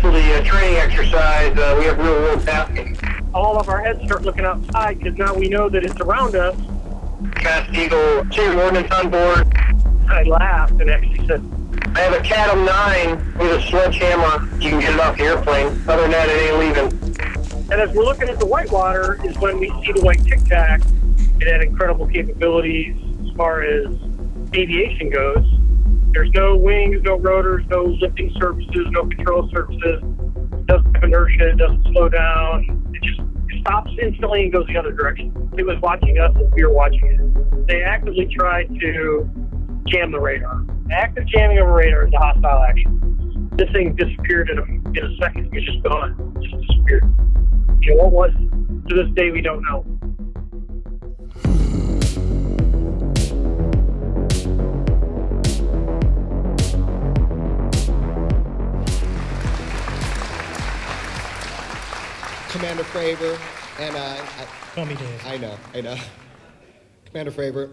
for the training exercise, we have real world tasking. All of our heads start looking outside because now we know that it's around us. Fast Eagle, two ordnance on board. I laughed and actually said, I have a Cat 9 with a sledgehammer. You can get it off the airplane. Other than that, it ain't leaving. and as we're looking at the whitewater is when we see the white Tic Tac. It had incredible capabilities as far as aviation goes. There's no wings, no rotors, no lifting surfaces, no control surfaces. It doesn't have inertia, it doesn't slow down. It just stops instantly and goes the other direction. It was watching us as we were watching it. They actively tried to jam the radar. Active jamming of a radar is a hostile action. This thing disappeared in a second. It was just gone. It just disappeared. You know, what was it? To this day, we don't know. Commander Fravor, and Call me Dave. I know. Commander Fravor,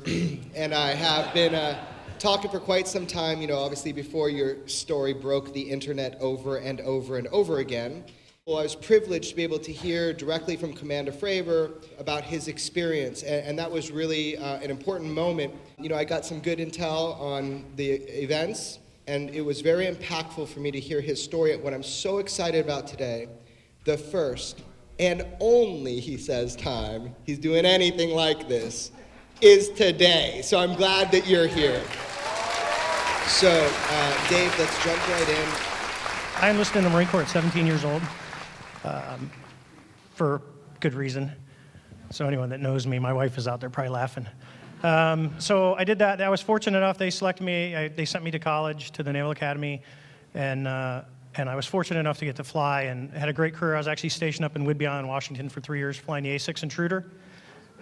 and I have been talking for quite some time, you know, obviously before your story broke the internet over and over and over again. Well, I was privileged to be able to hear directly from Commander Fravor about his experience, and that was really an important moment. You know, I got some good intel on the events, and it was very impactful for me to hear his story. What I'm so excited about today, the first and only, he says, time he's doing anything like this is today. So I'm glad that you're here. So, Dave, let's jump right in. I enlisted in the Marine Corps at 17 years old for good reason. So anyone that knows me, my wife is out there probably laughing. So I did that. I was fortunate enough, they selected me, they sent me to college, to the Naval Academy, and I was fortunate enough to get to fly and had a great career. I was actually stationed up in Whidbey Island, Washington for 3 years, flying the A6 Intruder.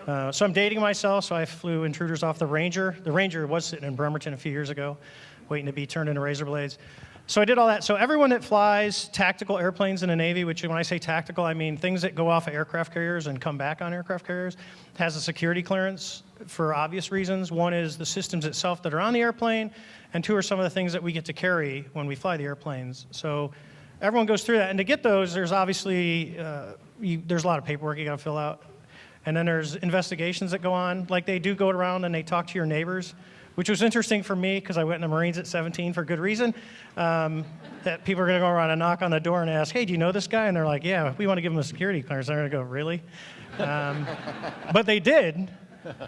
So I'm dating myself, so I flew Intruders off the Ranger. The Ranger was sitting in Bremerton a few years ago, waiting to be turned into razor blades. So I did all that. So everyone that flies tactical airplanes in the Navy, which when I say tactical, I mean things that go off of aircraft carriers and come back on aircraft carriers, has a security clearance for obvious reasons. One is the systems itself that are on the airplane, and two are some of the things that we get to carry when we fly the airplanes. So everyone goes through that. And to get those, there's obviously, there's a lot of paperwork you got to fill out. And then there's investigations that go on. Like they do go around and they talk to your neighbors, which was interesting for me because I went in the Marines at 17 for good reason. That people are going to go around and knock on the door and ask, hey, do you know this guy? And they're like, yeah, we want to give him a security clearance. They're going to go, really? But they did.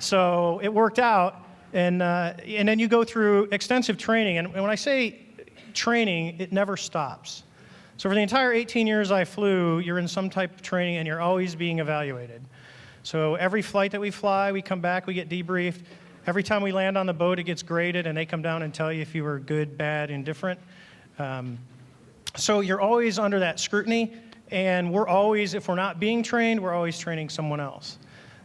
So it worked out. And then you go through extensive training. And when I say training, it never stops. So for the entire 18 years I flew, you're in some type of training and you're always being evaluated. So every flight that we fly, we come back, we get debriefed. Every time we land on the boat, it gets graded, and they come down and tell you if you were good, bad, indifferent. So you're always under that scrutiny, and we're always, if we're not being trained, we're always training someone else.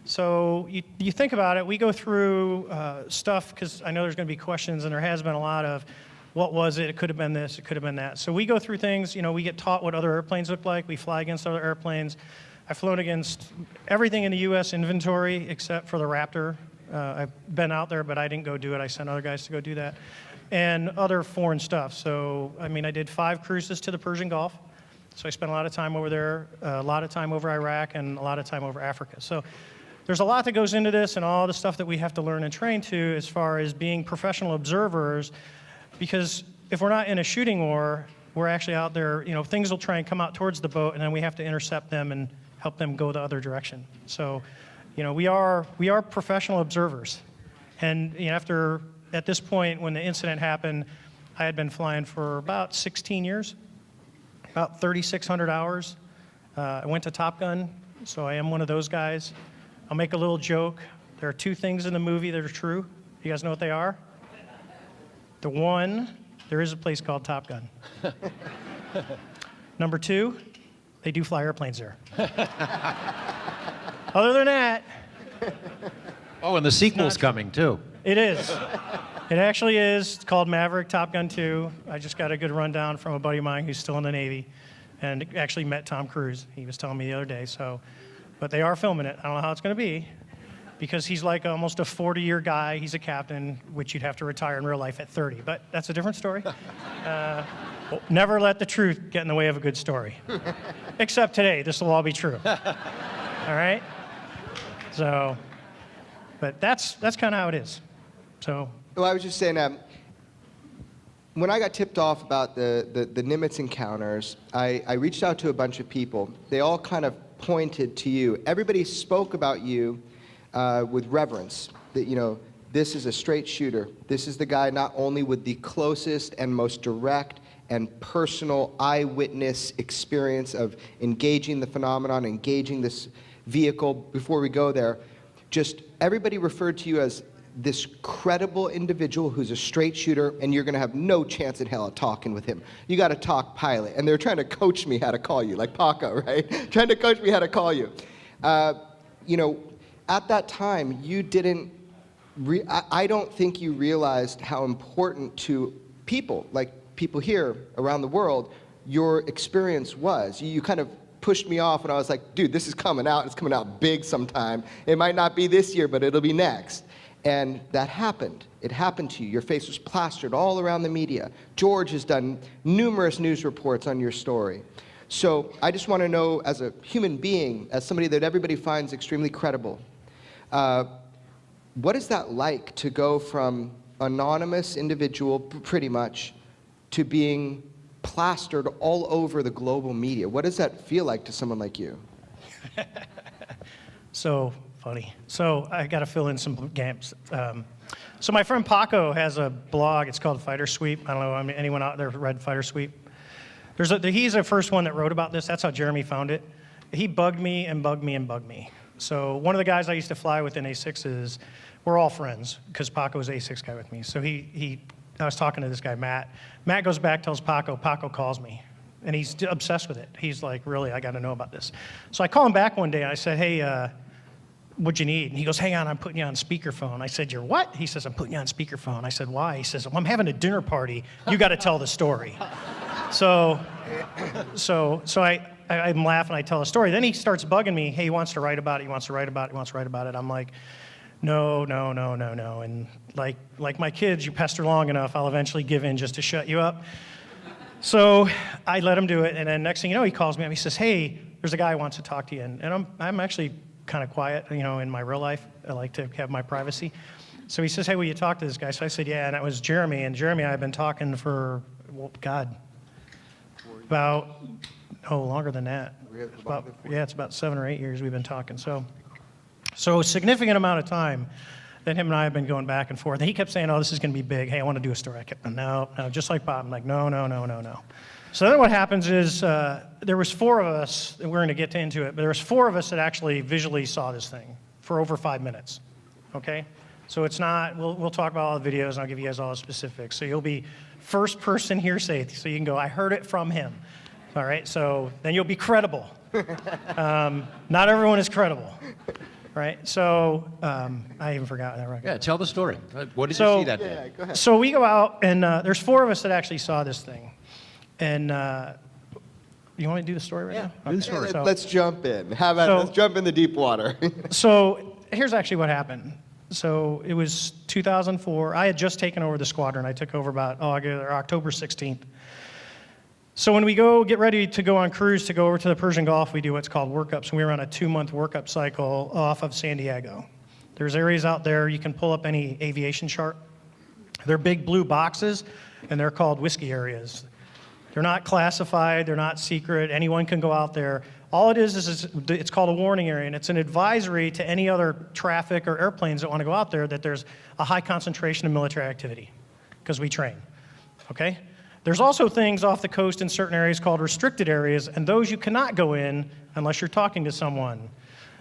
So you think about it, we go through stuff, because I know there's going to be questions, and there has been a lot of, what was it? It could have been this, it could have been that. So we go through things, you know, we get taught what other airplanes look like, we fly against other airplanes. I've flown against everything in the U.S. inventory except for the Raptor. I've been out there, but I didn't go do it. I sent other guys to go do that. And other foreign stuff. So, I mean, I did 5 cruises to the Persian Gulf. So I spent a lot of time over there, a lot of time over Iraq, and a lot of time over Africa. So there's a lot that goes into this and all the stuff that we have to learn and train to as far as being professional observers. Because if we're not in a shooting war, we're actually out there, you know, things will try and come out towards the boat, and then we have to intercept them and help them go the other direction. So, you know, we are professional observers. And you know, at this point, when the incident happened, I had been flying for about 16 years, about 3,600 hours. I went to Top Gun, so I am one of those guys. I'll make a little joke. There are 2 things in the movie that are true. You guys know what they are? The one, there is a place called Top Gun. Number 2, they do fly airplanes there. Other than that. Oh, and the sequel's coming too. It is. It actually is. It's called Maverick Top Gun 2. I just got a good rundown from a buddy of mine who's still in the Navy and actually met Tom Cruise. He was telling me the other day. So, but they are filming it. I don't know how it's going to be because he's like almost a 40-year guy. He's a captain, which you'd have to retire in real life at 30. But that's a different story. Never let the truth get in the way of a good story. Except today, this will all be true. All right? So, but that's kind of how it is. So. Well, I was just saying, when I got tipped off about the Nimitz encounters, I reached out to a bunch of people. They all kind of pointed to you. Everybody spoke about you with reverence. That, you know, this is a straight shooter. This is the guy not only with the closest and most direct and personal eyewitness experience of engaging the phenomenon, engaging this vehicle. Before we go there, just everybody referred to you as this credible individual who's a straight shooter, and you're going to have no chance in hell of talking with him. You got to talk pilot. And they're trying to coach me how to call you, like Paco, right? Trying to coach me how to call you. You know, at that time, you didn't, I don't think you realized how important to people, like people here around the world, your experience was. You kind of pushed me off, and I was like, dude, this is coming out. It's coming out big sometime. It might not be this year, but it'll be next. And that happened. It happened to you. Your face was plastered all around the media. George has done numerous news reports on your story. So I just want to know, as a human being, as somebody that everybody finds extremely credible, what is that like to go from anonymous individual, pretty much, to being plastered all over the global media? What does that feel like to someone like you? So funny. So I got to fill in some gaps. So my friend Paco has a blog. It's called Fighter Sweep. I don't know, I mean, anyone out there read Fighter Sweep? He's the first one that wrote about this. That's how Jeremy found it. He bugged me and bugged me and bugged me. So one of the guys I used to fly with in A6s, we're all friends because Paco was A6 guy with me. So I was talking to this guy, Matt. Matt goes back, tells Paco. Paco calls me. And he's obsessed with it. He's like, really, I got to know about this. So I call him back one day, and I said, hey, what'd you need? And he goes, hang on, I'm putting you on speakerphone. I said, you're what? He says, I'm putting you on speakerphone. I said, why? He says, well, I'm having a dinner party. You got to tell the story. So I'm laughing. I tell a story. Then he starts bugging me. Hey, he wants to write about it. He wants to write about it. He wants to write about it. I'm like, no. And like my kids, you pester long enough, I'll eventually give in just to shut you up. So I let him do it. And then next thing you know, he calls me up. He says, hey, there's a guy who wants to talk to you. And I'm actually kind of quiet, you know, in my real life. I like to have my privacy. So he says, hey, will you talk to this guy? So I said, yeah, and that was Jeremy. And Jeremy and I have been talking for, well, God, about, longer than that. It's about 7 or 8 years we've been talking. So a significant amount of time that him and I have been going back and forth. And he kept saying, oh, this is going to be big. Hey, I want to do a story. I kept, no, just like Bob. I'm like, no. So then what happens is there was 4 of us, and we're going to get into it, but there was 4 of us that actually visually saw this thing for over 5 minutes, okay? So it's not, we'll talk about all the videos, and I'll give you guys all the specifics. So you'll be first person hearsay, so you can go, I heard it from him, all right? So then you'll be credible. Not everyone is credible, right? So I even forgot that. Yeah, tell the story. What did you see that day? Yeah, go ahead. So we go out, and there's 4 of us that actually saw this thing. And you want me to do the story right now? Do the story. Yeah, let's jump in. How about let's jump in the deep water? So here's actually what happened. So it was 2004. I had just taken over the squadron. I took over about October 16th. So when we get ready to go on cruise to go over to the Persian Gulf, we do what's called workups. And we were on a 2-month workup cycle off of San Diego. There's areas out there you can pull up any aviation chart. They're big blue boxes, and they're called whiskey areas. They're not classified, they're not secret, anyone can go out there. All it is it's called a warning area, and it's an advisory to any other traffic or airplanes that want to go out there that there's a high concentration of military activity, because we train, okay? There's also things off the coast in certain areas called restricted areas, and those you cannot go in unless you're talking to someone.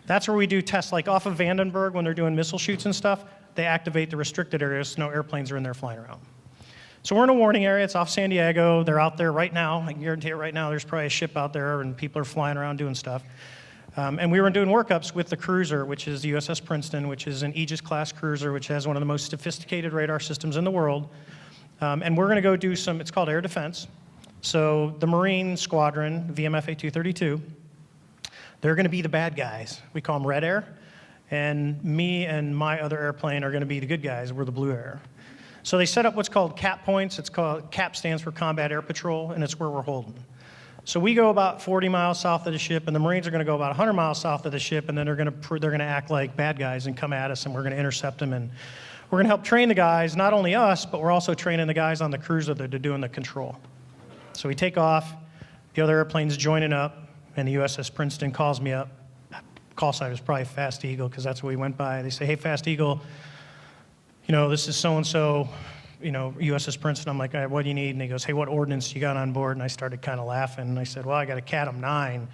That's where we do tests, like off of Vandenberg when they're doing missile shoots and stuff, they activate the restricted areas so no airplanes are in there flying around. So we're in a warning area. It's off San Diego. They're out there right now. I can guarantee it right now. There's probably a ship out there, and people are flying around doing stuff. And we were doing workups with the cruiser, which is the USS Princeton, which is an Aegis-class cruiser, which has one of the most sophisticated radar systems in the world. And we're going to go do it's called air defense. So the Marine Squadron, VMFA-232, they're going to be the bad guys. We call them Red Air. And me and my other airplane are going to be the good guys. We're the Blue Air. So they set up what's called CAP points. It's called, CAP stands for Combat Air Patrol, and it's where we're holding. So we go about 40 miles south of the ship, and the Marines are going to go about 100 miles south of the ship, and then they're going to act like bad guys and come at us, and we're going to intercept them, and we're going to help train the guys, not only us, but we're also training the guys on the cruiser that they're doing the control. So we take off, the other airplane's joining up, and the USS Princeton calls me up. Call sign was probably Fast Eagle, because that's what we went by. They say, hey, Fast Eagle, you know, this is so-and-so, you know, USS Princeton. I'm like, all right, what do you need? And he goes, hey, what ordnance you got on board? And I started kind of laughing. And I said, well, I got a CATM 9,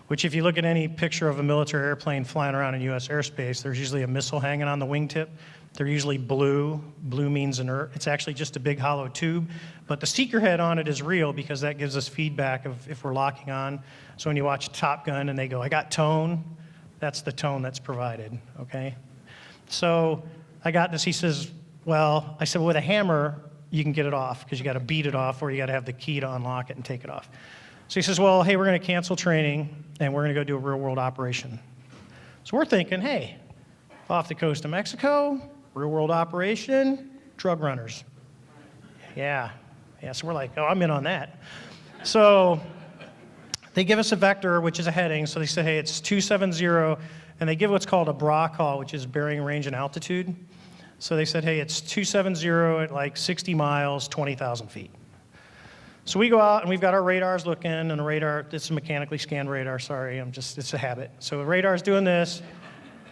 which if you look at any picture of a military airplane flying around in U.S. airspace, there's usually a missile hanging on the wingtip. They're usually blue. Blue means inert. It's actually just a big hollow tube. But the seeker head on it is real because that gives us feedback of if we're locking on. So when you watch Top Gun and they go, I got tone, that's the tone that's provided, okay? So I got this. He says, well, I said, well, with a hammer, you can get it off because you got to beat it off or you got to have the key to unlock it and take it off. So he says, well, hey, we're going to cancel training and we're going to go do a real-world operation. So we're thinking, hey, off the coast of Mexico, real-world operation, drug runners. Yeah, so we're like, oh, I'm in on that. So they give us a vector, which is a heading. So they say, hey, it's 270, and they give what's called a BRA call, which is bearing, range, and altitude. So they said, hey, it's 270 at like 60 miles, 20,000 feet. So we go out and we've got our radars looking, and the radar, it's a mechanically scanned radar, sorry, it's a habit. So the radar's doing this,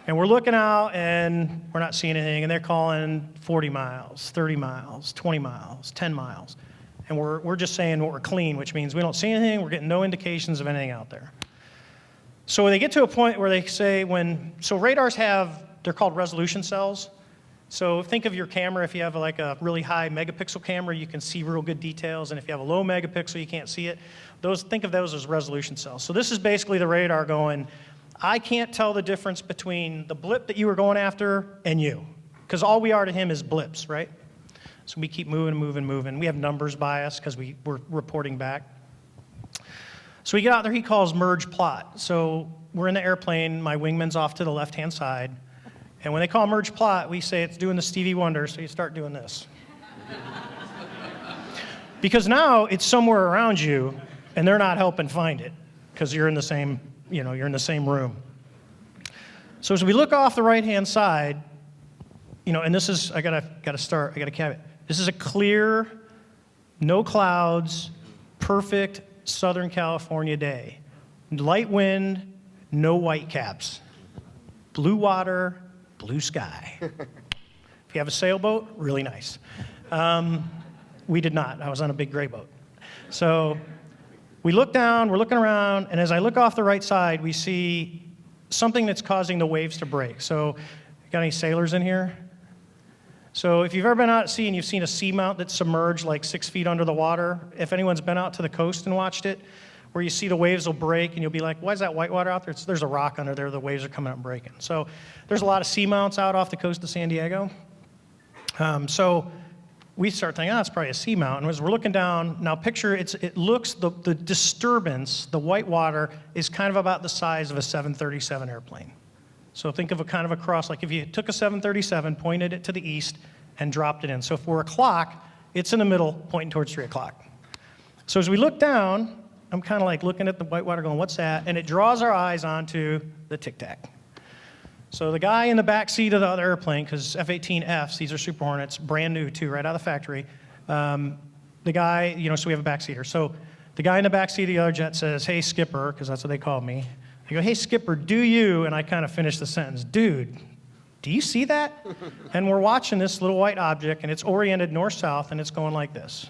and we're looking out and we're not seeing anything, and they're calling 40 miles, 30 miles, 20 miles, 10 miles. And we're just saying we're clean, which means we don't see anything, we're getting no indications of anything out there. So when they get to a point where they say so radars they're called resolution cells. So think of your camera. If you have like a really high megapixel camera, you can see real good details. And if you have a low megapixel, you can't see it. Think of those as resolution cells. So this is basically the radar going, I can't tell the difference between the blip that you were going after and you. Because all we are to him is blips, right? So we keep moving. We have numbers bias because we're reporting back. So we get out there, he calls merge plot. So we're in the airplane, my wingman's off to the left-hand side. And when they call merge plot, we say it's doing the Stevie Wonder, so you start doing this. Because now it's somewhere around you, and they're not helping find it, because you're in the same, you're in the same room. So as we look off the right-hand side, and this is, I gotta caveat. This is a clear, no clouds, perfect Southern California day. Light wind, no white caps. Blue water, blue sky. If you have a sailboat, really nice. We did not. I was on a big gray boat. So we look down, we're looking around, and as I look off the right side, we see something that's causing the waves to break. So, got any sailors in here? So if you've ever been out at sea and you've seen a seamount that's submerged like 6 feet under the water, if anyone's been out to the coast and watched it, where you see the waves will break and you'll be like, why is that white water out there? There's a rock under there, the waves are coming up and breaking. So there's a lot of seamounts out off the coast of San Diego. So we start thinking, it's probably a seamount. And as we're looking down, now picture the disturbance, the white water is kind of about the size of a 737 airplane. So think of a kind of a cross, like if you took a 737, pointed it to the east, and dropped it in. So if we're a clock, it's in the middle, pointing towards 3 o'clock. So as we look down, I'm kind of like looking at the white water going, what's that? And it draws our eyes onto the Tic Tac. So the guy in the back seat of the other airplane, because F-18Fs, these are Super Hornets, brand new too, right out of the factory. The guy, so we have a backseater. So the guy in the back seat of the other jet says, hey, skipper, because that's what they called me. I go, hey, skipper, do you? And I kind of finish the sentence, dude, do you see that? And we're watching this little white object, and it's oriented north-south, and it's going like this.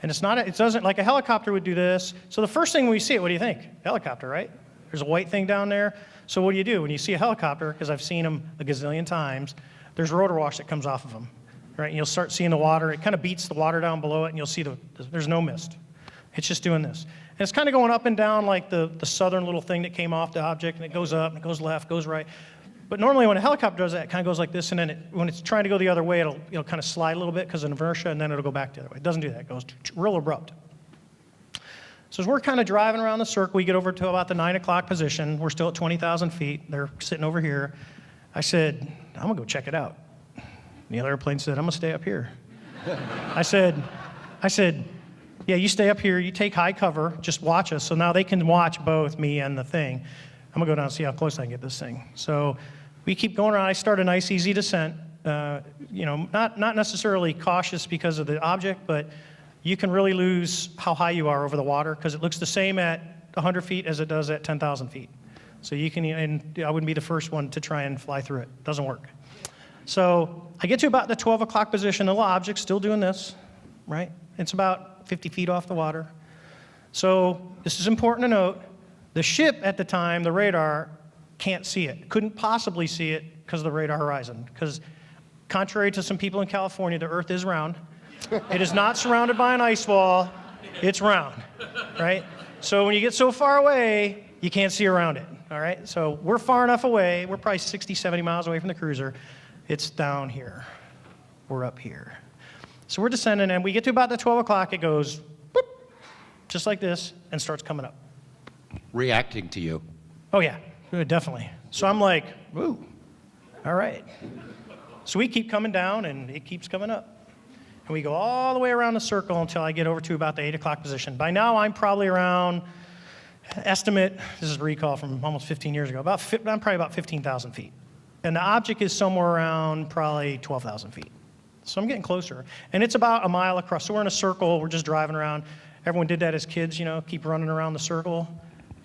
And it doesn't, like a helicopter would do this. So the first thing we see it, what do you think? Helicopter, right? There's a white thing down there. So what do? When you see a helicopter, because I've seen them a gazillion times, there's rotor wash that comes off of them, right? And you'll start seeing the water. It kind of beats the water down below it, and you'll see there's no mist. It's just doing this. And it's kind of going up and down like the southern little thing that came off the object, and it goes up, and it goes left, goes right. But normally when a helicopter does that, it kind of goes like this, and then when it's trying to go the other way, it'll kind of slide a little bit because of inertia, and then it'll go back the other way. It doesn't do that. It goes real abrupt. So as we're kind of driving around the circle, we get over to about the 9 o'clock position. We're still at 20,000 feet. They're sitting over here. I said, I'm going to go check it out. And the other airplane said, I'm gonna stay up here. I said, yeah, you stay up here, you take high cover, just watch us. So now they can watch both me and the thing. I'm gonna go down and see how close I can get this thing. So we keep going around. I start a nice, easy descent. You know, not necessarily cautious because of the object, but you can really lose how high you are over the water because it looks the same at 100 feet as it does at 10,000 feet. So you can, and I wouldn't be the first one to try and fly through it. Doesn't work. So I get to about the 12 o'clock position. The little object's still doing this, right? It's about 50 feet off the water. So this is important to note. The ship at the time, the radar, can't see it. Couldn't possibly see it because of the radar horizon. Because contrary to some people in California, the Earth is round. It is not surrounded by an ice wall. It's round, right? So when you get so far away, you can't see around it, all right? So we're far enough away. We're probably 60, 70 miles away from the cruiser. It's down here. We're up here. So we're descending, and we get to about the 12 o'clock. It goes boop, just like this, and starts coming up. Reacting to you. Oh, yeah, definitely. So I'm like, woo, all right. So we keep coming down, and it keeps coming up. And we go all the way around the circle until I get over to about the 8 o'clock position. By now, I'm probably around, estimate, this is a recall from almost 15 years ago, I'm probably about 15,000 feet. And the object is somewhere around probably 12,000 feet. So I'm getting closer. And it's about a mile across. So we're in a circle, we're just driving around. Everyone did that as kids, you know, keep running around the circle.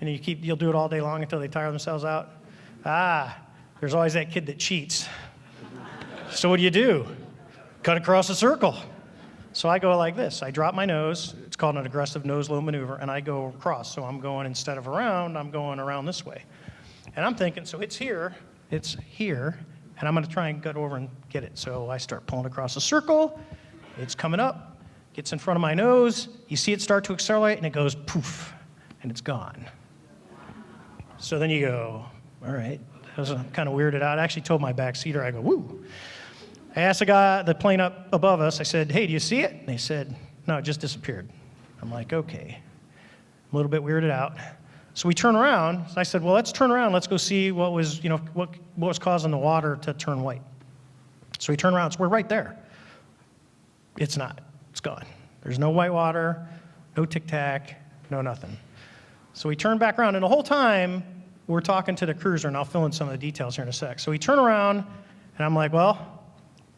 And you'll do it all day long until they tire themselves out. There's always that kid that cheats. So what do? Cut across a circle. So I go like this. I drop my nose. It's called an aggressive nose-low maneuver, and I go across. So I'm going, instead of around, I'm going around this way. And I'm thinking, so it's here, and I'm going to try and get over and get it. So I start pulling across a circle. It's coming up, gets in front of my nose. You see it start to accelerate, and it goes poof, and it's gone. So then you go, all right. I was kind of weirded out. I actually told my backseater, I go, woo. I asked the plane up above us, I said, hey, do you see it? And they said, no, it just disappeared. I'm like, okay. I'm a little bit weirded out. So we turn around. So I said, well, let's turn around. Let's go see what was causing the water to turn white. So we turn around. So we're right there. It's not. It's gone. There's no white water, no Tic Tac, no nothing. So we turn back around. And the whole time, we're talking to the cruiser, and I'll fill in some of the details here in a sec. So we turn around, and I'm like, well,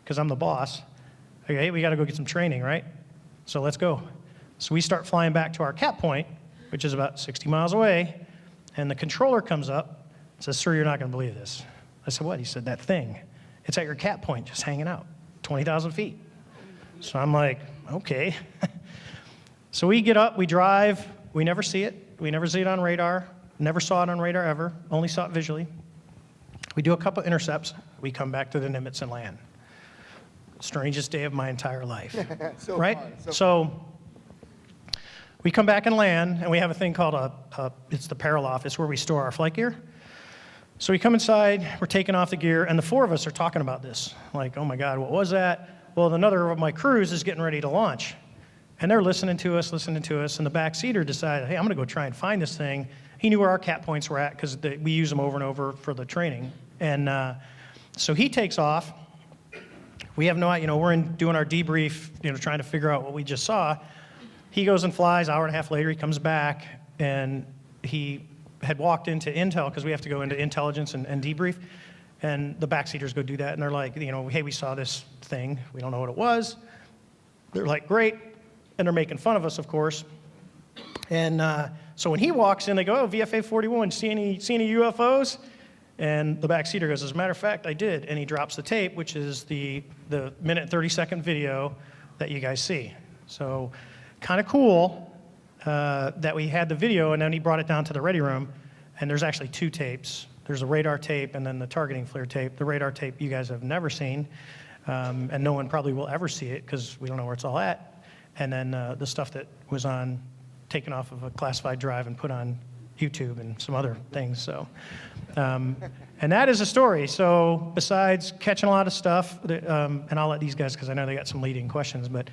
because I'm the boss, okay, we got to go get some training, right? So let's go. So we start flying back to our cap point, which is about 60 miles away, and the controller comes up and says, sir, you're not going to believe this. I said, what? He said, that thing. It's at your cap point, just hanging out, 20,000 feet. So I'm like, okay. So we get up, we drive, we never see it. We never see it on radar. Never saw it on radar ever, only saw it visually. We do a couple intercepts. We come back to the Nimitz and land. Strangest day of my entire life, right? So we come back and land, and we have a thing called it's the apparel office where we store our flight gear. So we come inside, we're taking off the gear, and the four of us are talking about this. Like, oh my God, what was that? Well, another of my crews is getting ready to launch. And they're listening to us, and the backseater decided, hey, I'm gonna go try and find this thing. He knew where our cap points were at because we use them over and over for the training. And so he takes off. We have no, we're doing our debrief, trying to figure out what we just saw. He goes and flies. Hour and a half later, he comes back, and he had walked into intel because we have to go into intelligence and debrief. And the backseaters go do that, and they're like, hey, we saw this thing. We don't know what it was. They're like, great. And they're making fun of us, of course. And so when he walks in, they go, oh, VFA-41, see any UFOs? And the backseater goes, as a matter of fact, I did. And he drops the tape, which is the minute and 30-second video that you guys see. So kind of cool that we had the video, and then he brought it down to the ready room. And there's actually two tapes. There's a radar tape and then the targeting flare tape. The radar tape you guys have never seen, and no one probably will ever see it because we don't know where it's all at. And then the stuff that was taken off of a classified drive and put on YouTube and some other things. So, and that is a story. So besides catching a lot of stuff, and I'll let these guys, because I know they got some leading questions, but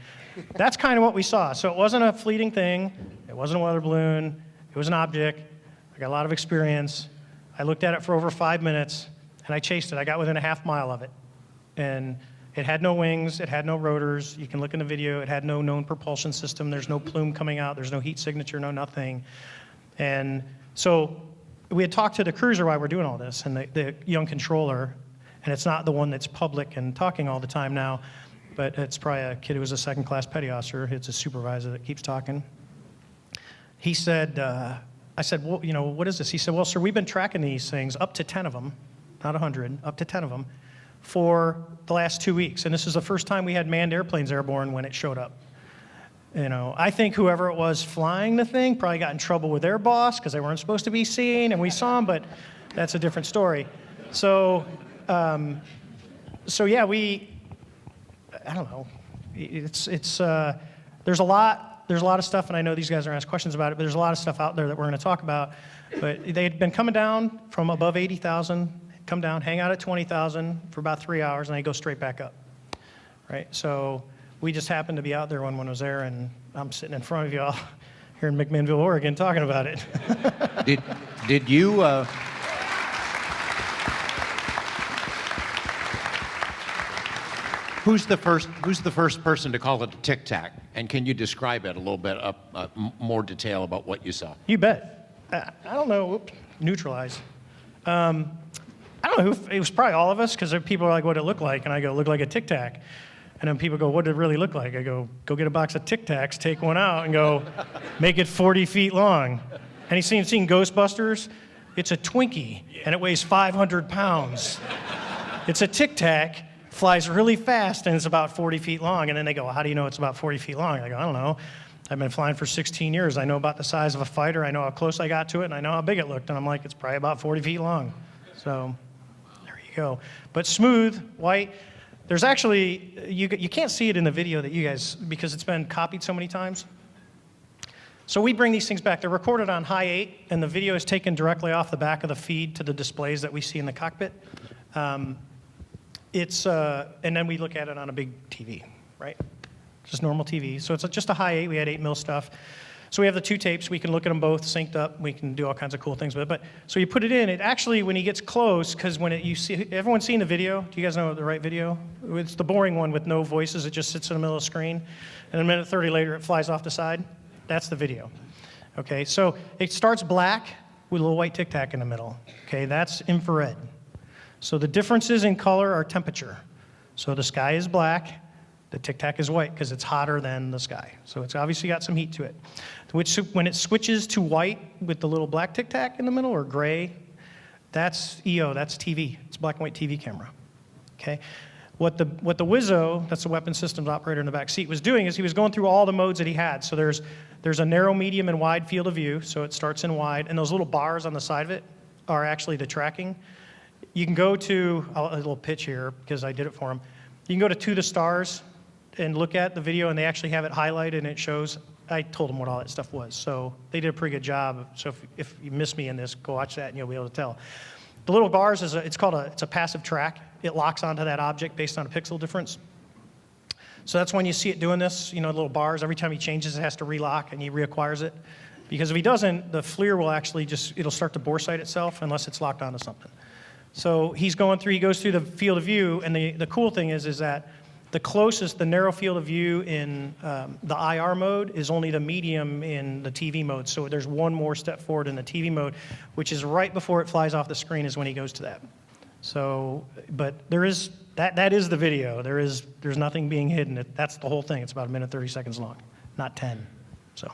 that's kind of what we saw. So it wasn't a fleeting thing. It wasn't a weather balloon. It was an object. I got a lot of experience. I looked at it for over 5 minutes, and I chased it. I got within a half mile of it. And It had no wings, it had no rotors. You can look in the video, it had no known propulsion system. There's no plume coming out, there's no heat signature, no nothing. And so we had talked to the cruiser while we're doing all this, and the young controller, and it's not the one that's public and talking all the time now, but it's probably a kid who was a second-class petty officer. It's a supervisor that keeps talking. He said, I said, well, you know, what is this? He said, well, sir, we've been tracking these things, up to 10 of them, not 100, up to 10 of them, for the last 2 weeks. And this is the first time we had manned airplanes airborne when it showed up. You know, I think whoever it was flying the thing probably got in trouble with their boss because they weren't supposed to be seen, and we saw them, but that's a different story. So, yeah, I don't know. There's a lot of stuff, and I know these guys are asked questions about it, but there's a lot of stuff out there that we're going to talk about. But they had been coming down from above 80,000, come down, hang out at 20,000 for about 3 hours, and they go straight back up, right? So we just happened to be out there when one was there, and I'm sitting in front of y'all here in McMinnville, Oregon, talking about it. Did you? Who's the first person to call it a Tic Tac? And can you describe it a little bit more detail about what you saw? You bet. I don't know. Oops, neutralize. I don't know who. It was probably all of us because people are like, "What did it look like?" And I go, "Look like a Tic Tac." And then people go, "What did it really look like?" I go get a box of Tic Tacs, take one out, and go, make it 40 feet long. And he's seen Ghostbusters? It's a Twinkie, and it weighs 500 pounds. It's a Tic Tac, flies really fast, and it's about 40 feet long. And then they go, well, how do you know it's about 40 feet long? I go, I don't know. I've been flying for 16 years. I know about the size of a fighter. I know how close I got to it, and I know how big it looked. And I'm like, it's probably about 40 feet long. So there you go. But smooth, white. There's actually, you can't see it in the video that you guys, because it's been copied so many times. So we bring these things back. They're recorded on high 8, and the video is taken directly off the back of the feed to the displays that we see in the cockpit. And then we look at it on a big TV, right? Just normal TV. So it's just a high 8. We had 8 mil stuff. So we have the 2 tapes. We can look at them both synced up. We can do all kinds of cool things with it. But so you put it in. It actually, when he gets close, because you see, everyone's seen the video? Do you guys know the right video? It's the boring one with no voices. It just sits in the middle of the screen. And a minute 30 later, it flies off the side. That's the video. Okay, so it starts black with a little white Tic Tac in the middle. Okay, that's infrared. So the differences in color are temperature. So the sky is black, the Tic Tac is white because it's hotter than the sky. So it's obviously got some heat to it. Which, when it switches to white with the little black Tic Tac in the middle, or gray, that's EO, that's TV. It's a black and white TV camera. Okay. What the Wizzo, that's the weapons systems operator in the back seat, was doing is he was going through all the modes that he had. So there's a narrow, medium, and wide field of view. So it starts in wide, and those little bars on the side of it are actually the tracking. You can go to, a little pitch here because I did it for him. You can go to the Stars and look at the video, and they actually have it highlighted, and it shows. I told them what all that stuff was. So they did a pretty good job. So if you miss me in this, go watch that, and you'll be able to tell. The little bars it's a passive track. It locks onto that object based on a pixel difference. So that's when you see it doing this, little bars. Every time he changes, it has to relock, and he reacquires it. Because if he doesn't, the FLIR will actually it'll start to bore sight itself unless it's locked onto something. So he goes through the field of view, and the cool thing is that the narrow field of view in the IR mode is only the medium in the TV mode. So there's one more step forward in the TV mode, which is right before it flies off the screen is when he goes to that. So, but that is the video. There's nothing being hidden. That's the whole thing. It's about 1 minute 30 seconds long, not 10. So.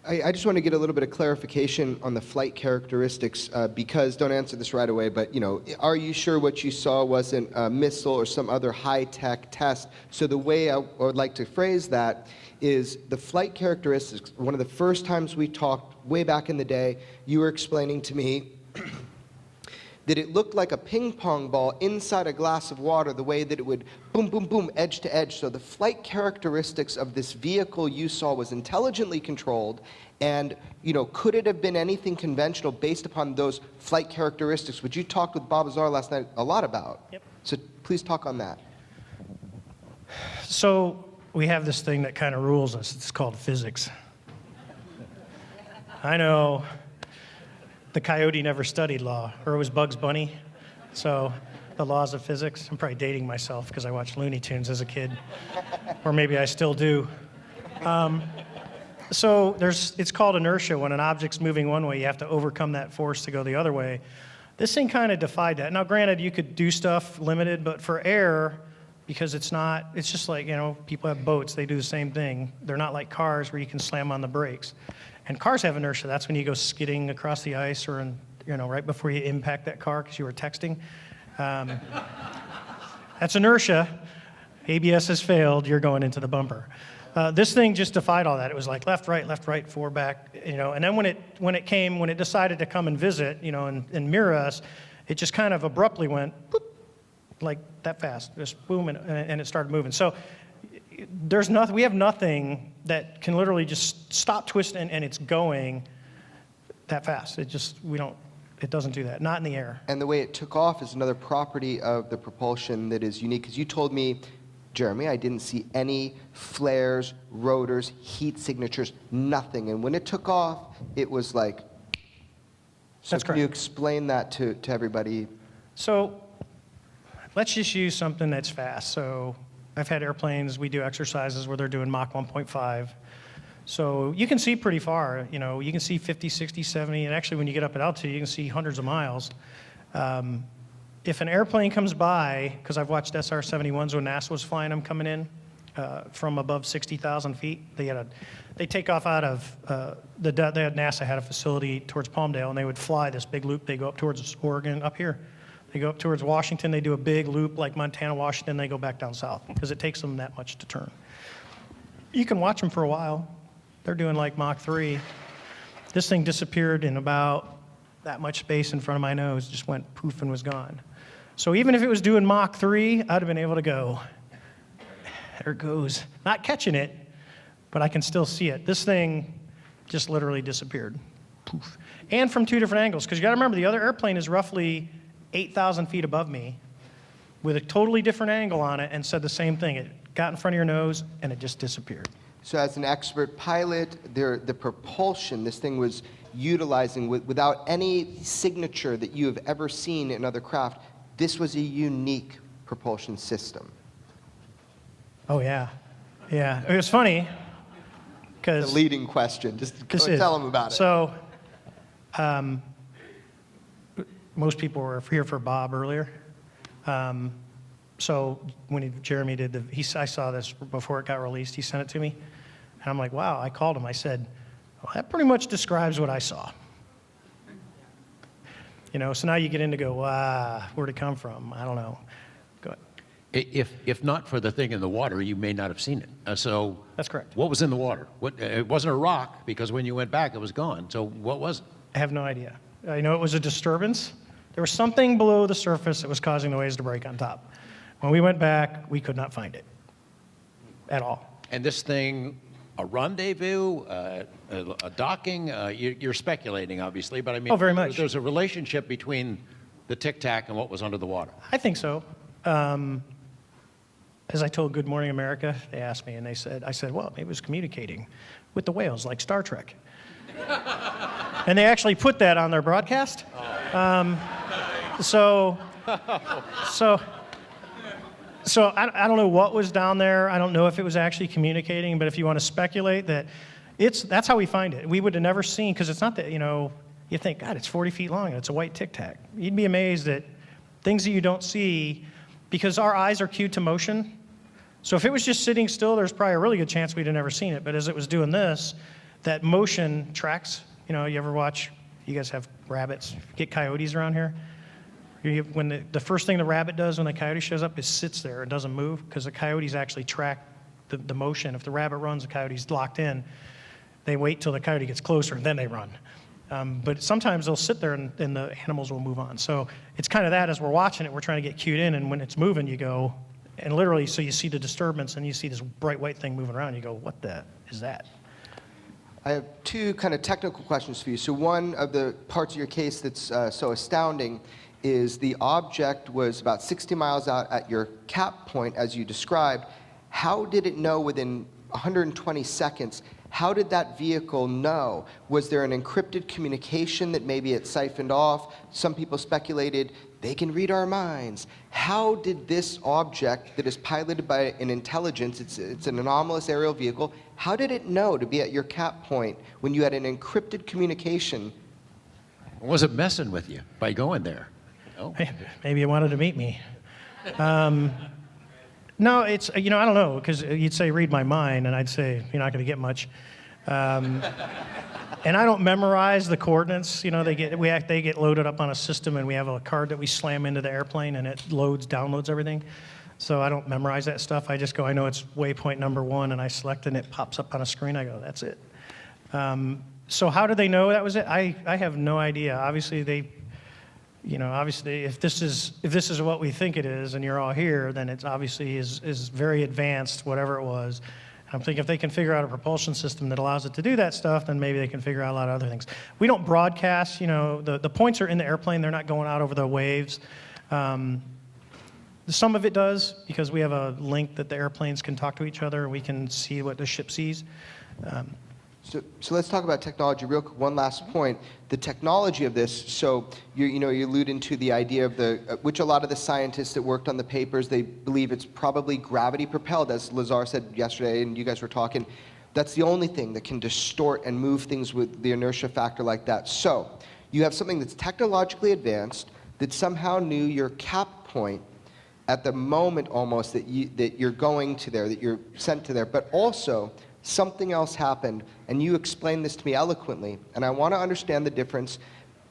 I just want to get a little bit of clarification on the flight characteristics because, don't answer this right away, but are you sure what you saw wasn't a missile or some other high-tech test? So the way I would like to phrase that is the flight characteristics. One of the first times we talked way back in the day, you were explaining to me that it looked like a ping pong ball inside a glass of water, the way that it would boom, boom, boom, edge to edge. So the flight characteristics of this vehicle you saw was intelligently controlled, and could it have been anything conventional based upon those flight characteristics, which you talked with Bob Azar last night a lot about? Yep. So please talk on that. So we have this thing that kind of rules us. It's called physics. I know. The coyote never studied law, or it was Bugs Bunny. So the laws of physics. I'm probably dating myself because I watched Looney Tunes as a kid, or maybe I still do. So it's called inertia. When an object's moving one way, you have to overcome that force to go the other way. This thing kind of defied that. Now, granted, you could do stuff limited, but for air, because it's just like, people have boats, they do the same thing. They're not like cars where you can slam on the brakes. And cars have inertia. That's when you go skidding across the ice or, right before you impact that car because you were texting. That's inertia. ABS has failed, you're going into the bumper. This thing just defied all that. It was like left, right, forward, back, And then when it decided to come and visit, and mirror us, it just kind of abruptly went, boop, like that fast, just boom, and it started moving. So we have nothing that can literally just stop twisting and it's going that fast. It doesn't do that, not in the air. And the way it took off is another property of the propulsion that is unique, because you told me, Jeremy, I didn't see any flares, rotors, heat signatures, nothing. And when it took off, it was like, so That's can you correct. explain that to everybody? So let's just use something that's fast. So I've had airplanes, we do exercises where they're doing Mach 1.5. So you can see pretty far, you can see 50, 60, 70, and actually when you get up at altitude, you can see hundreds of miles. If an airplane comes by, because I've watched SR-71s when NASA was flying them coming in from above 60,000 feet, they take off out of, NASA had a facility towards Palmdale, and they would fly this big loop. They go up towards Oregon, up here. They go up towards Washington, they do a big loop like Montana, Washington, they go back down south because it takes them that much to turn. You can watch them for a while. They're doing like Mach 3. This thing disappeared in about that much space in front of my nose, just went poof and was gone. So even if it was doing Mach 3, I'd have been able to go, there it goes. Not catching it, but I can still see it. This thing just literally disappeared. Poof. And from two different angles, because you got to remember the other airplane is roughly 8,000 feet above me with a totally different angle on it and said the same thing. It got in front of your nose and it just disappeared. So as an expert pilot, the propulsion this thing was utilizing without any signature that you have ever seen in other craft, this was a unique propulsion system. Oh, yeah. Yeah. It was funny because... The leading question. Just tell them about it. So, most people were here for Bob earlier. So when Jeremy did I saw this before it got released. He sent it to me. And I'm like, wow. I called him. I said, well, that pretty much describes what I saw. So now you get in to go, where'd it come from? I don't know. Go ahead. If not for the thing in the water, you may not have seen it. So That's correct. what was in the water? It wasn't a rock, because when you went back, it was gone. So what was it? I have no idea. I know it was a disturbance. There was something below the surface that was causing the waves to break on top. When we went back, we could not find it at all. And this thing, a rendezvous, a docking, you're speculating, obviously, but I mean, Oh, very much. There's a relationship between the Tic Tac and what was under the water. I think so. As I told Good Morning America, they asked me, and I said, well, it was communicating with the whales like Star Trek. And they actually put that on their broadcast. So I don't know what was down there. I don't know if it was actually communicating, but if you want to speculate that's how we find it. We would have never seen, because it's not that, you think, God, it's 40 feet long and it's a white Tic Tac. You'd be amazed at things that you don't see, because our eyes are cued to motion. So if it was just sitting still, there's probably a really good chance we'd have never seen it. But as it was doing this, that motion tracks. You ever watch, you guys have rabbits, get coyotes around here? When the first thing the rabbit does when the coyote shows up is sits there and doesn't move, because the coyotes actually track the motion. If the rabbit runs, the coyote's locked in. They wait till the coyote gets closer and then they run. But sometimes they'll sit there and the animals will move on. So it's kind of that, as we're watching it, we're trying to get cued in, and when it's moving, you go, and literally, so you see the disturbance and you see this bright white thing moving around, you go, what the is that? I have two kind of technical questions for you. So one of the parts of your case that's so astounding is the object was about 60 miles out at your cap point, as you described. How did it know within 120 seconds How did that vehicle know? Was there an encrypted communication that maybe it siphoned off? Some people speculated they can read our minds. How did this object that is piloted by an intelligence, it's an anomalous aerial vehicle, how did it know to be at your cap point when you had an encrypted communication? Was it messing with you by going there? No? Maybe it wanted to meet me. No, it's, I don't know, because you'd say read my mind, and I'd say you're not going to get much. And I don't memorize the coordinates. They get loaded up on a system, and we have a card that we slam into the airplane, and it downloads everything. So I don't memorize that stuff. I just go, I know it's waypoint number 1, and I select, and it pops up on a screen. I go, that's it. So how did they know that was it? I have no idea. Obviously, obviously, if this is what we think it is, and you're all here, then it's obviously is very advanced, whatever it was. I'm thinking if they can figure out a propulsion system that allows it to do that stuff, then maybe they can figure out a lot of other things. We don't broadcast, the points are in the airplane, they're not going out over the waves. Some of it does, because we have a link that the airplanes can talk to each other, and we can see what the ship sees. So let's talk about technology real quick. One last point, the technology of this. So you're alluding to the idea of which a lot of the scientists that worked on the papers, they believe it's probably gravity propelled, as Lazar said yesterday, and you guys were talking. That's the only thing that can distort and move things with the inertia factor like that. So you have something that's technologically advanced that somehow knew your cap point at the moment almost that you're going to there, that you're sent to there, but also something else happened, and you explained this to me eloquently, and I want to understand the difference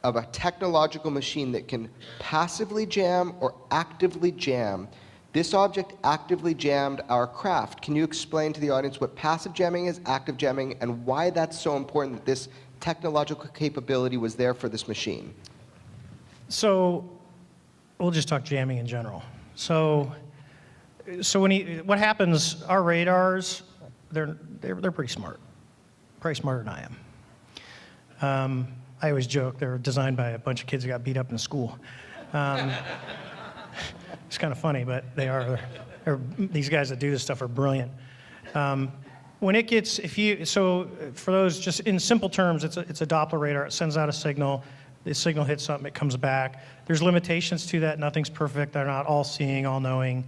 of a technological machine that can passively jam or actively jam. This object actively jammed our craft. Can you explain to the audience what passive jamming is, active jamming, and why that's so important that this technological capability was there for this machine? So we'll just talk jamming in general. So what happens, our radars, they're pretty smart, probably smarter than I am. I always joke they're designed by a bunch of kids who got beat up in school. It's kind of funny, but they are. These guys that do this stuff are brilliant. When it gets, so for those, just in simple terms, it's a Doppler radar. It sends out a signal. The signal hits something, it comes back. There's limitations to that. Nothing's perfect. They're not all seeing, all knowing.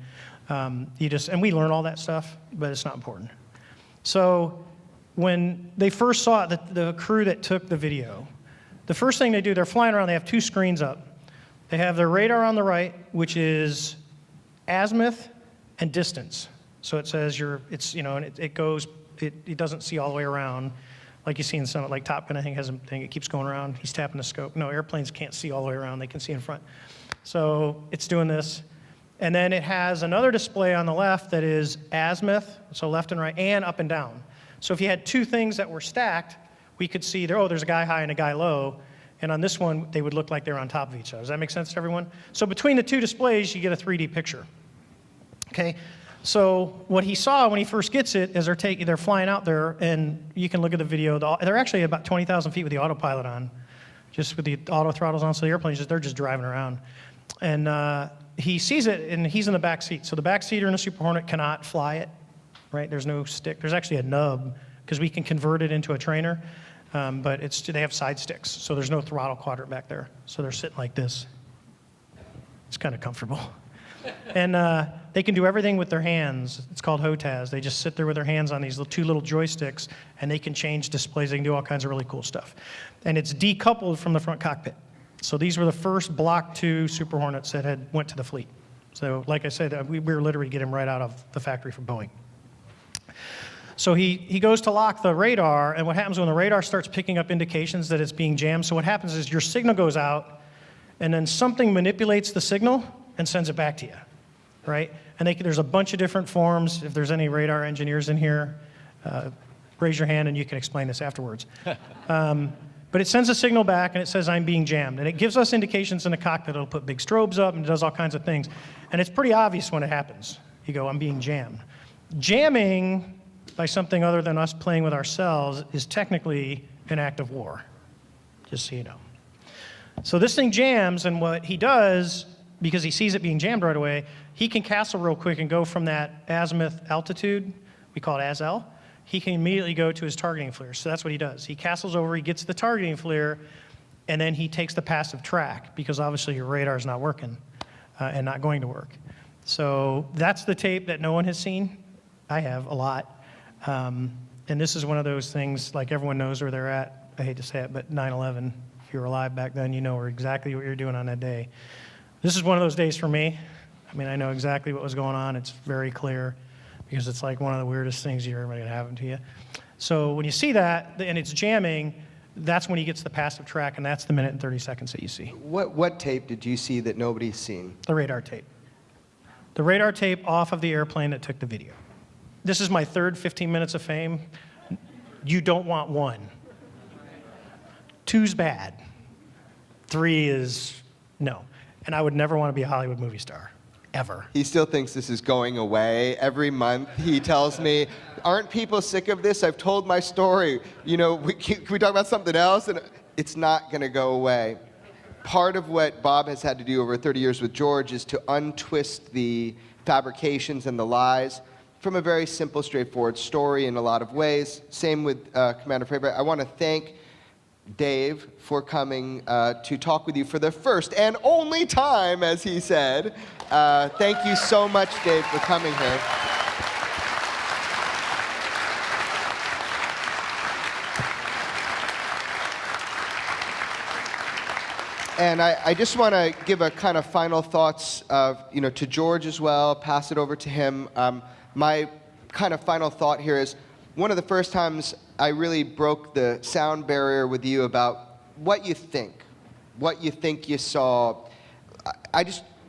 And we learn all that stuff, but it's not important. So when they first saw it, the crew that took the video, the first thing they do, they're flying around, they have 2 screens up. They have their radar on the right, which is azimuth and distance. So it says it doesn't see all the way around, like you see in some, like Top Gun, I think has a thing, it keeps going around, he's tapping the scope. No, airplanes can't see all the way around, they can see in front. So it's doing this. And then it has another display on the left that is azimuth, so left and right, and up and down. So if you had 2 things that were stacked, we could see there's a guy high and a guy low, and on this one, they would look like they're on top of each other. Does that make sense to everyone? So between the 2 displays, you get a 3D picture. Okay, so what he saw when he first gets it is they're flying out there, and you can look at the video. They're actually about 20,000 feet with the autopilot on, just with the auto throttles on, so the airplanes, they're just driving around. And he sees it, and he's in the back seat. So the back seater in a Super Hornet cannot fly it, right? There's no stick. There's actually a nub, because we can convert it into a trainer, but they have side sticks, so there's no throttle quadrant back there. So they're sitting like this. It's kind of comfortable. And they can do everything with their hands. It's called HOTAS. They just sit there with their hands on these 2 little joysticks, and they can change displays. They can do all kinds of really cool stuff. And it's decoupled from the front cockpit. So these were the first Block 2 Super Hornets that went to the fleet. So like I said, we were literally getting them right out of the factory from Boeing. So he goes to lock the radar, and what happens when the radar starts picking up indications that it's being jammed, so what happens is your signal goes out, and then something manipulates the signal and sends it back to you, right? And there's a bunch of different forms. If there's any radar engineers in here, raise your hand and you can explain this afterwards. But it sends a signal back, and it says, I'm being jammed. And it gives us indications in the cockpit. It'll put big strobes up, and it does all kinds of things. And it's pretty obvious when it happens. You go, I'm being jammed. Jamming by something other than us playing with ourselves is technically an act of war, just so you know. So this thing jams, and what he does, because he sees it being jammed right away, he can castle real quick and go from that azimuth altitude, we call it ASL, he can immediately go to his targeting FLIR. So that's what he does. He castles over, he gets the targeting FLIR, and then he takes the passive track because obviously your radar's not working and not going to work. So that's the tape that no one has seen. I have a lot. And this is one of those things, like everyone knows where they're at. I hate to say it, but 9/11, if you were alive back then, you know exactly what you're doing on that day. This is one of those days for me. I mean, I know exactly what was going on. It's very clear because it's like one of the weirdest things you're ever going to happen to you. So when you see that and it's jamming, that's when he gets the passive track, and that's the minute and 30 seconds that you see. What tape did you see that nobody's seen? The radar tape. The radar tape off of the airplane that took the video. This is my third 15 minutes of fame. You don't want 1. 2's bad. 3 is no. And I would never want to be a Hollywood movie star, ever. He still thinks this is going away. Every month he tells me, aren't people sick of this? I've told my story. You know, can we talk about something else? And it's not going to go away. Part of what Bob has had to do over 30 years with George is to untwist the fabrications and the lies from a very simple, straightforward story in a lot of ways. Same with Commander Fravor. I want to thank Dave for coming to talk with you for the first and only time, as he said. Thank you so much, Dave, for coming here. And I just want to give a kind of final thoughts to George as well, pass it over to him. My kind of final thought here is one of the first times I really broke the sound barrier with you about what you think you saw.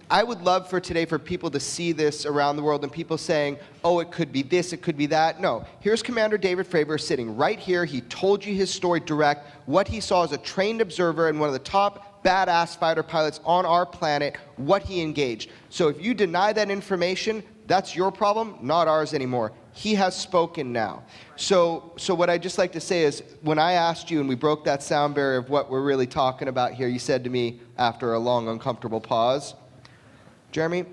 I would love for today for people to see this around the world and people saying, oh, it could be this, it could be that. No, here's Commander David Fravor sitting right here. He told you his story direct, what he saw as a trained observer and one of the top badass fighter pilots on our planet, what he engaged. So if you deny that information, that's your problem, not ours anymore. He has spoken now. So what I'd just like to say is, when I asked you and we broke that sound barrier of what we're really talking about here, you said to me after a long, uncomfortable pause, Jeremy,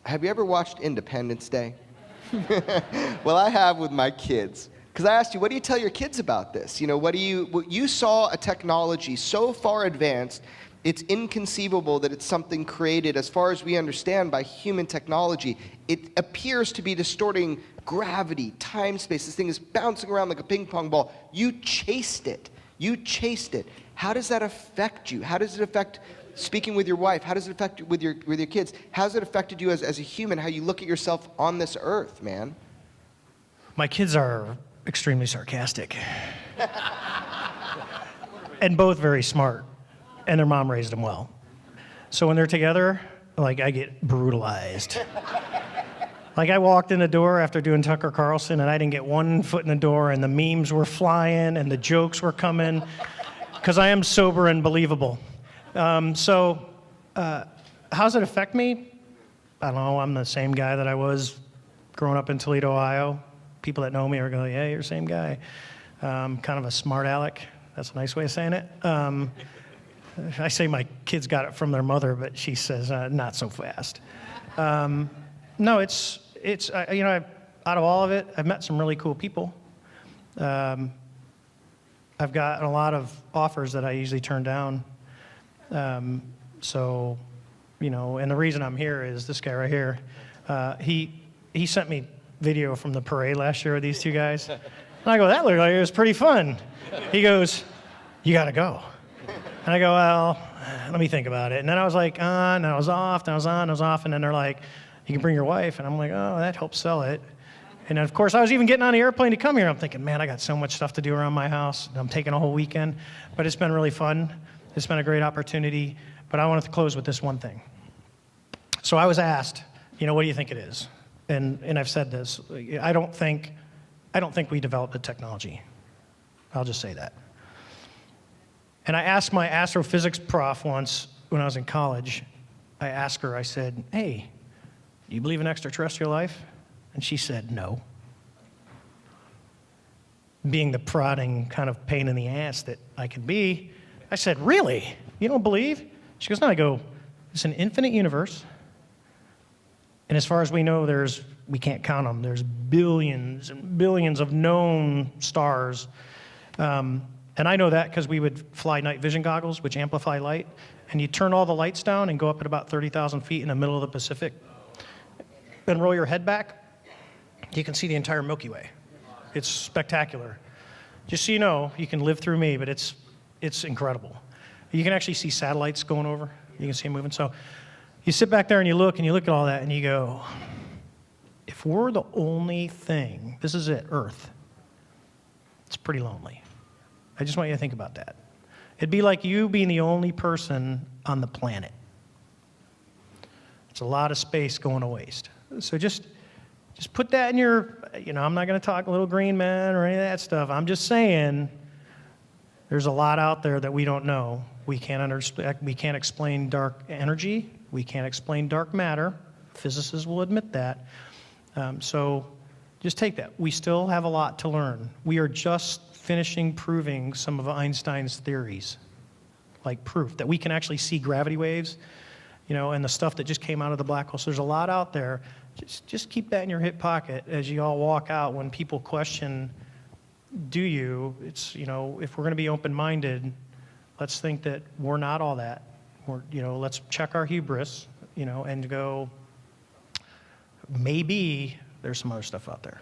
have you ever watched Independence Day? Well, I have with my kids. Because I asked you, what do you tell your kids about this? You know, you saw a technology so far advanced, it's inconceivable that it's something created, as far as we understand, by human technology. It appears to be distorting gravity, time, space. This thing is bouncing around like a ping pong ball. You chased it. You chased it. How does that affect you? How does it affect speaking with your wife? How does it affect with your kids? How has it affected you as a human, how you look at yourself on this earth, man? My kids are extremely sarcastic. And both very smart. And their mom raised them well. So when they're together, like, I get brutalized. Like, I walked in the door after doing Tucker Carlson, and I didn't get one foot in the door, and the memes were flying, and the jokes were coming, because I am sober and believable. How does it affect me? I don't know. I'm the same guy that I was growing up in Toledo, Ohio. People that know me are going, yeah, you're the same guy. Kind of a smart aleck. That's a nice way of saying it. I say my kids got it from their mother, but she says, not so fast. No, it's out of all of it, I've met some really cool people. I've gotten a lot of offers that I usually turn down. And the reason I'm here is this guy right here. He sent me video from the parade last year with these two guys. And I go, that looked like it was pretty fun. He goes, you got to go. And I go, well, let me think about it. And then I was like, and I was off, then I was on, I was off. And then they're like, you can bring your wife. And I'm like, oh, that helps sell it. And of course, I was even getting on the airplane to come here. I'm thinking, man, I got so much stuff to do around my house. I'm taking a whole weekend. But it's been really fun. It's been a great opportunity. But I wanted to close with this one thing. So I was asked, what do you think it is? And I've said this. I don't think we developed the technology. I'll just say that. And I asked my astrophysics prof once when I was in college, I asked her, I said, hey, do you believe in extraterrestrial life? And she said, no. Being the prodding kind of pain in the ass that I can be, I said, really? You don't believe? She goes, no. I go, it's an infinite universe, And as far as we know, we can't count them. There's billions and billions of known stars. And I know that because we would fly night vision goggles, which amplify light. And you turn all the lights down and go up at about 30,000 feet in the middle of the Pacific. Then roll your head back. You can see the entire Milky Way. It's spectacular. Just so you know, you can live through me, but it's incredible. You can actually see satellites going over. You can see them moving. So you sit back there and you look at all that and you go, if we're the only thing, this is it, Earth, it's pretty lonely. I just want you to think about that. It'd be like you being the only person on the planet. It's a lot of space going to waste. So just put that in your, I'm not going to talk little green man or any of that stuff. I'm just saying there's a lot out there that we don't know. We can't understand. We can't explain dark energy. We can't explain dark matter. Physicists will admit that. So just take that. We still have a lot to learn. We are just finishing proving some of Einstein's theories, like proof that we can actually see gravity waves, and the stuff that just came out of the black hole. So there's a lot out there. Just keep that in your hip pocket as you all walk out when people question, do you? It's, if we're going to be open-minded, let's think that we're not all that. Let's check our hubris, and go, maybe there's some other stuff out there.